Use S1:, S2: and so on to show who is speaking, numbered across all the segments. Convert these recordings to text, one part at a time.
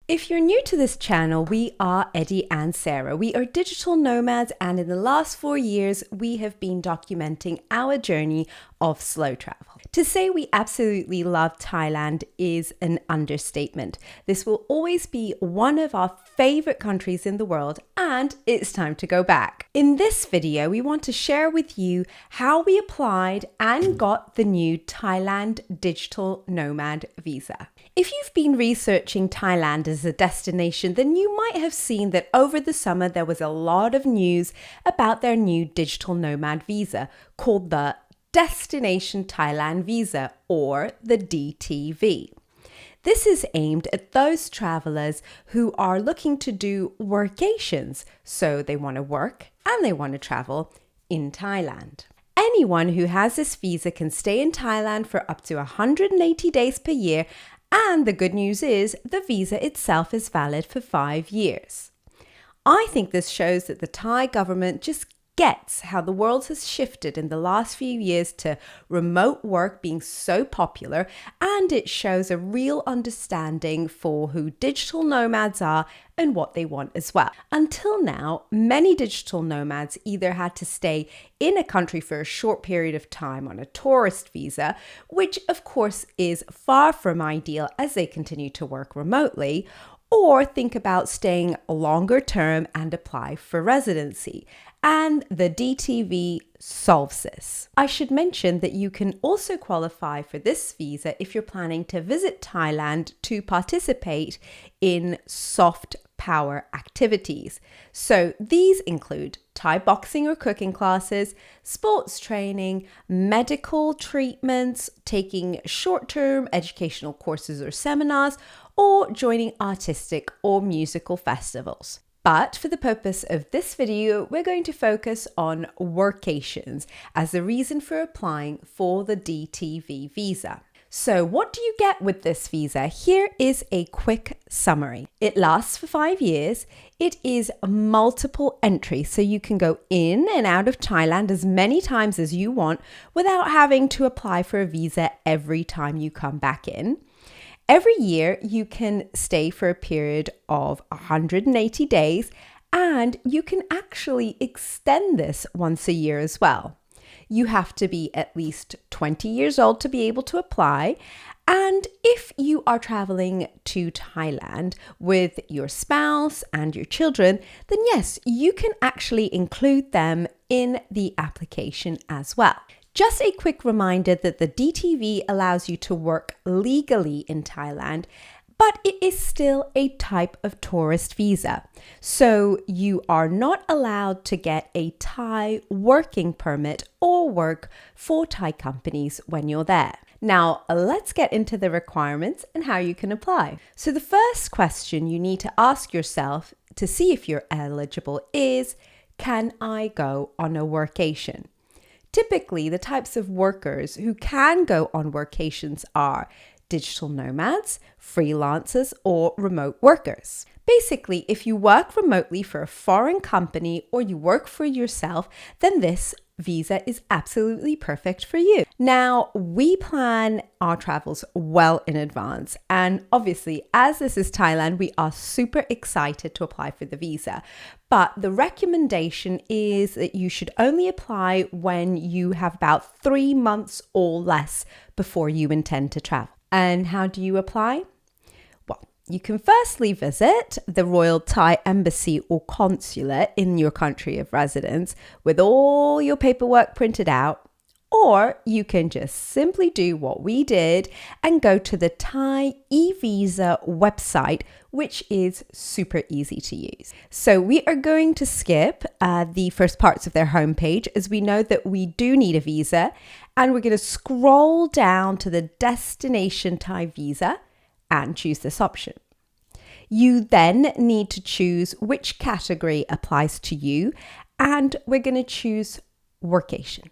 S1: If you're new to this channel, we are Eddie and Sarah. We are digital nomads, and in the last 4 years, we have been documenting our journey of slow travel. To say we absolutely love Thailand is an understatement. This will always be one of our favorite countries in the world, and it's time to go back. In this video, we want to share with you how we applied and got the new Thailand Digital Nomad visa. If you've been researching Thailand as a destination, then you might have seen that over the summer there was a lot of news about their new digital nomad visa called the Destination Thailand Visa, or the DTV. This is aimed at those travelers who are looking to do workations, so they want to work and they want to travel in Thailand. Anyone who has this visa can stay in Thailand for up to 180 days per year, and the good news is the visa itself is valid for 5 years. I think this shows that the Thai government just gets how the world has shifted in the last few years to remote work being so popular, and it shows a real understanding for who digital nomads are and what they want as well. Until now, many digital nomads either had to stay in a country for a short period of time on a tourist visa, which of course is far from ideal as they continue to work remotely, or think about staying longer term and apply for residency. And the DTV solves this. I should mention that you can also qualify for this visa if you're planning to visit Thailand to participate in soft power activities. So these include Thai boxing or cooking classes, sports training, medical treatments, taking short-term educational courses or seminars, or joining artistic or musical festivals. But for the purpose of this video, we're going to focus on workations as the reason for applying for the DTV visa. So what do you get with this visa? Here is a quick summary. It lasts for 5 years. It is multiple entry, so you can go in and out of Thailand as many times as you want without having to apply for a visa every time you come back in. Every year, you can stay for a period of 180 days, and you can actually extend this once a year as well. You have to be at least 20 years old to be able to apply. And if you are traveling to Thailand with your spouse and your children, then yes, you can actually include them in the application as well. Just a quick reminder that the DTV allows you to work legally in Thailand, but it is still a type of tourist visa. So you are not allowed to get a Thai working permit or work for Thai companies when you're there. Now, let's get into the requirements and how you can apply. So the first question you need to ask yourself to see if you're eligible is, can I go on a workation? Typically, the types of workers who can go on workations are digital nomads, freelancers, or remote workers. Basically, if you work remotely for a foreign company or you work for yourself, then this visa is absolutely perfect for you. Now, we plan our travels well in advance, and obviously, as this is Thailand, we are super excited to apply for the visa. But the recommendation is that you should only apply when you have about 3 months or less before you intend to travel. And how do you apply? You can firstly visit the Royal Thai Embassy or consulate in your country of residence with all your paperwork printed out, or you can just simply do what we did and go to the Thai e-visa website, which is super easy to use. So we are going to skip the first parts of their homepage as we know that we do need a visa, and we're going to scroll down to the Destination Thai Visa and choose this option. You then need to choose which category applies to you, and we're going to choose workation.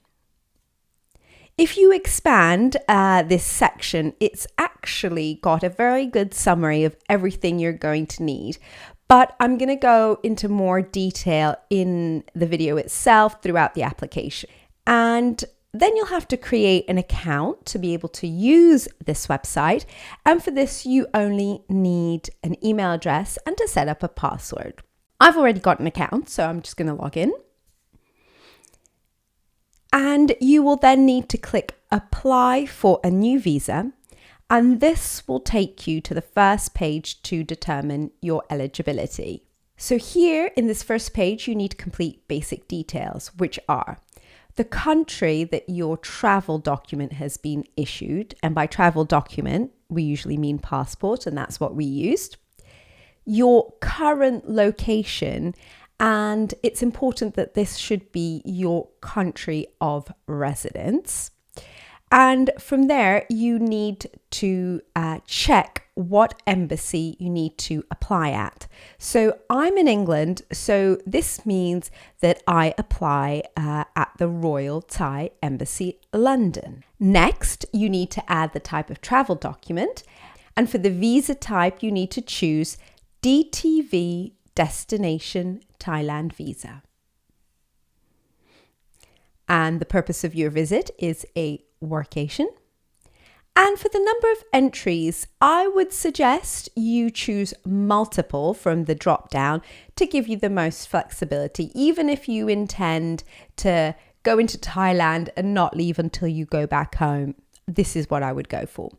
S1: If you expand this section, it's actually got a very good summary of everything you're going to need, but I'm going to go into more detail in the video itself throughout the application. And Then you'll have to create an account to be able to use this website. And for this, you only need an email address and to set up a password. I've already got an account, so I'm just going to log in. And you will then need to click apply for a new visa. And this will take you to the first page to determine your eligibility. So here in this first page, you need to complete basic details, which are the country that your travel document has been issued. And by travel document, we usually mean passport, and that's what we used. Your current location, and it's important that this should be your country of residence. And from there, you need to check what embassy you need to apply at. So I'm in England, so this means that I apply at the Royal Thai Embassy, London. Next, you need to add the type of travel document. And for the visa type, you need to choose DTV Destination Thailand Visa. And the purpose of your visit is a workation. And for the number of entries, I would suggest you choose multiple from the drop down to give you the most flexibility, even if you intend to go into Thailand and not leave until you go back home. This is what I would go for.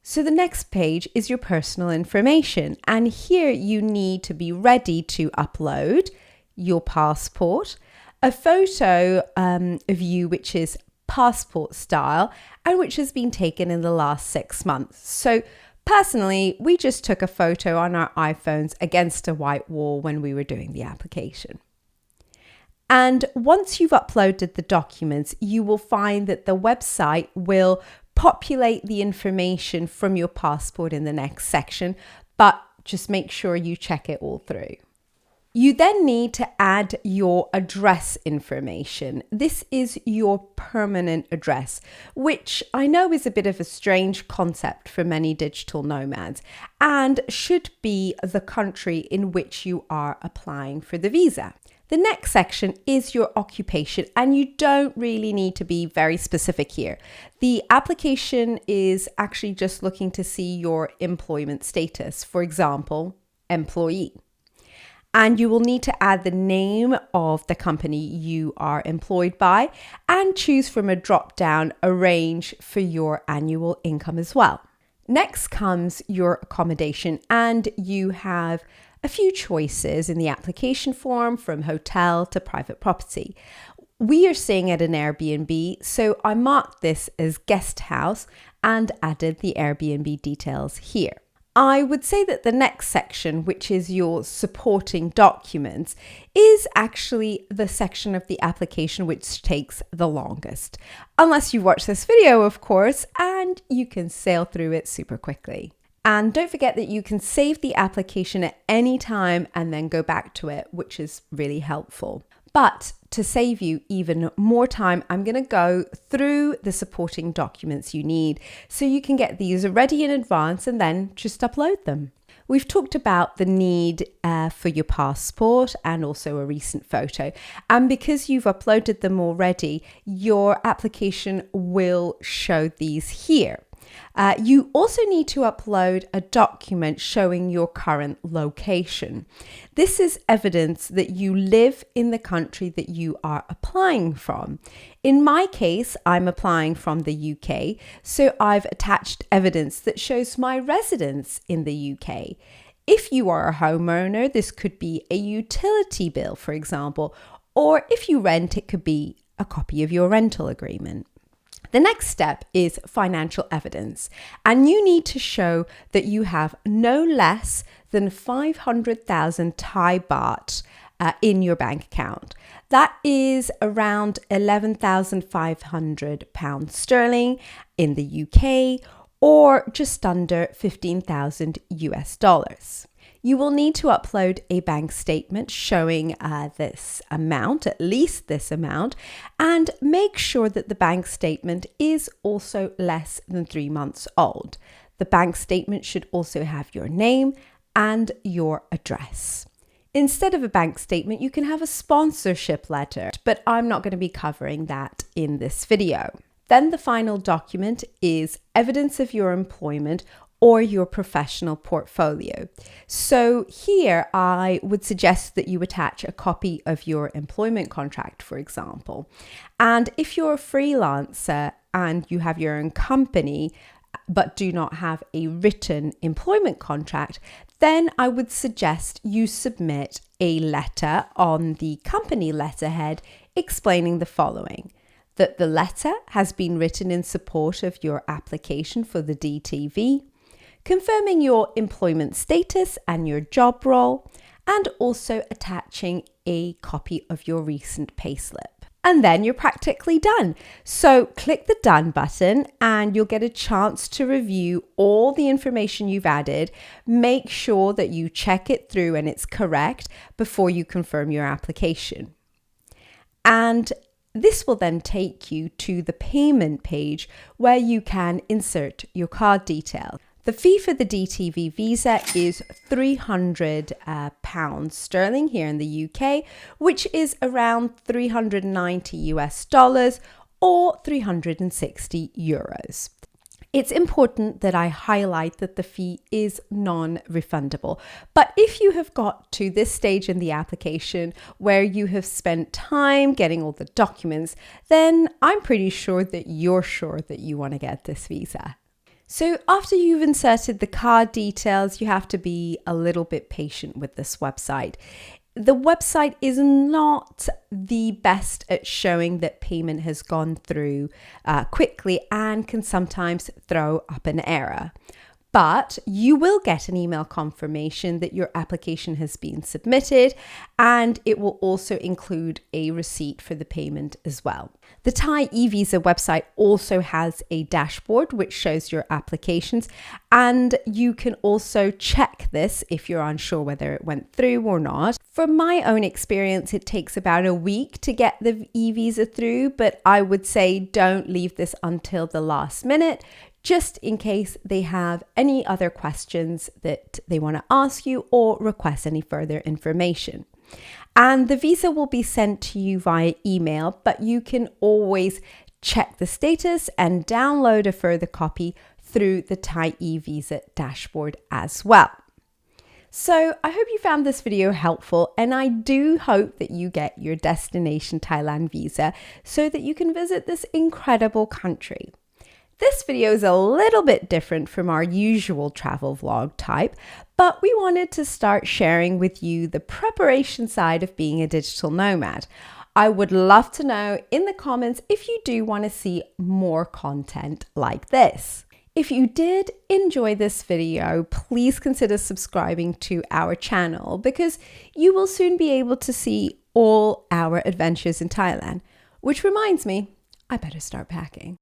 S1: So the next page is your personal information. And here you need to be ready to upload your passport, a photo of you which is passport style and which has been taken in the last 6 months. So personally, we just took a photo on our iPhones against a white wall when we were doing the application. And once you've uploaded the documents, you will find that the website will populate the information from your passport in the next section, but just make sure you check it all through. You then need to add your address information. This is your permanent address, which I know is a bit of a strange concept for many digital nomads and should be the country in which you are applying for the visa. The next section is your occupation, and you don't really need to be very specific here. The application is actually just looking to see your employment status, for example, employee. And you will need to add the name of the company you are employed by and choose from a drop-down a range for your annual income as well. Next comes your accommodation, and you have a few choices in the application form from hotel to private property. We are staying at an Airbnb, so I marked this as guest house and added the Airbnb details here. I would say that the next section, which is your supporting documents, is actually the section of the application which takes the longest. Unless you watch this video, of course, and you can sail through it super quickly. And don't forget that you can save the application at any time and then go back to it, which is really helpful. But to save you even more time, I'm going to go through the supporting documents you need so you can get these ready in advance and then just upload them. We've talked about the need for your passport and also a recent photo. And because you've uploaded them already, your application will show these here. You also need to upload a document showing your current location. This is evidence that you live in the country that you are applying from. In my case, I'm applying from the UK, so I've attached evidence that shows my residence in the UK. If you are a homeowner, this could be a utility bill, for example, or if you rent, it could be a copy of your rental agreement. The next step is financial evidence, and you need to show that you have no less than 500,000 Thai baht in your bank account. That is around 11,500 pounds sterling in the UK, or just under 15,000 US dollars. You will need to upload a bank statement showing this amount, at least this amount, and make sure that the bank statement is also less than 3 months old. The bank statement should also have your name and your address. Instead of a bank statement, you can have a sponsorship letter, but I'm not going to be covering that in this video. Then the final document is evidence of your employment or your professional portfolio. So here I would suggest that you attach a copy of your employment contract, for example. And if you're a freelancer and you have your own company, but do not have a written employment contract, then I would suggest you submit a letter on the company letterhead explaining the following: that the letter has been written in support of your application for the DTV, confirming your employment status and your job role, and also attaching a copy of your recent payslip. And then you're practically done. So click the done button and you'll get a chance to review all the information you've added. Make sure that you check it through and it's correct before you confirm your application. And this will then take you to the payment page where you can insert your card details. The fee for the DTV visa is £300 sterling here in the UK, which is around 390 US dollars or 360 euros. It's important that I highlight that the fee is non-refundable. But if you have got to this stage in the application where you have spent time getting all the documents, then I'm pretty sure that you're sure that you want to get this visa. So after you've inserted the card details, you have to be a little bit patient with this website. The website is not the best at showing that payment has gone through quickly and can sometimes throw up an error. But you will get an email confirmation that your application has been submitted, and it will also include a receipt for the payment as well. The Thai e-visa website also has a dashboard which shows your applications, and you can also check this if you're unsure whether it went through or not. From my own experience, it takes about a week to get the e-visa through, but I would say don't leave this until the last minute, just in case they have any other questions that they want to ask you or request any further information. And the visa will be sent to you via email, but you can always check the status and download a further copy through the Thai e-visa dashboard as well. So I hope you found this video helpful, and I do hope that you get your destination Thailand visa so that you can visit this incredible country. This video is a little bit different from our usual travel vlog type, but we wanted to start sharing with you the preparation side of being a digital nomad. I would love to know in the comments if you do want to see more content like this. If you did enjoy this video, please consider subscribing to our channel because you will soon be able to see all our adventures in Thailand. Which reminds me, I better start packing.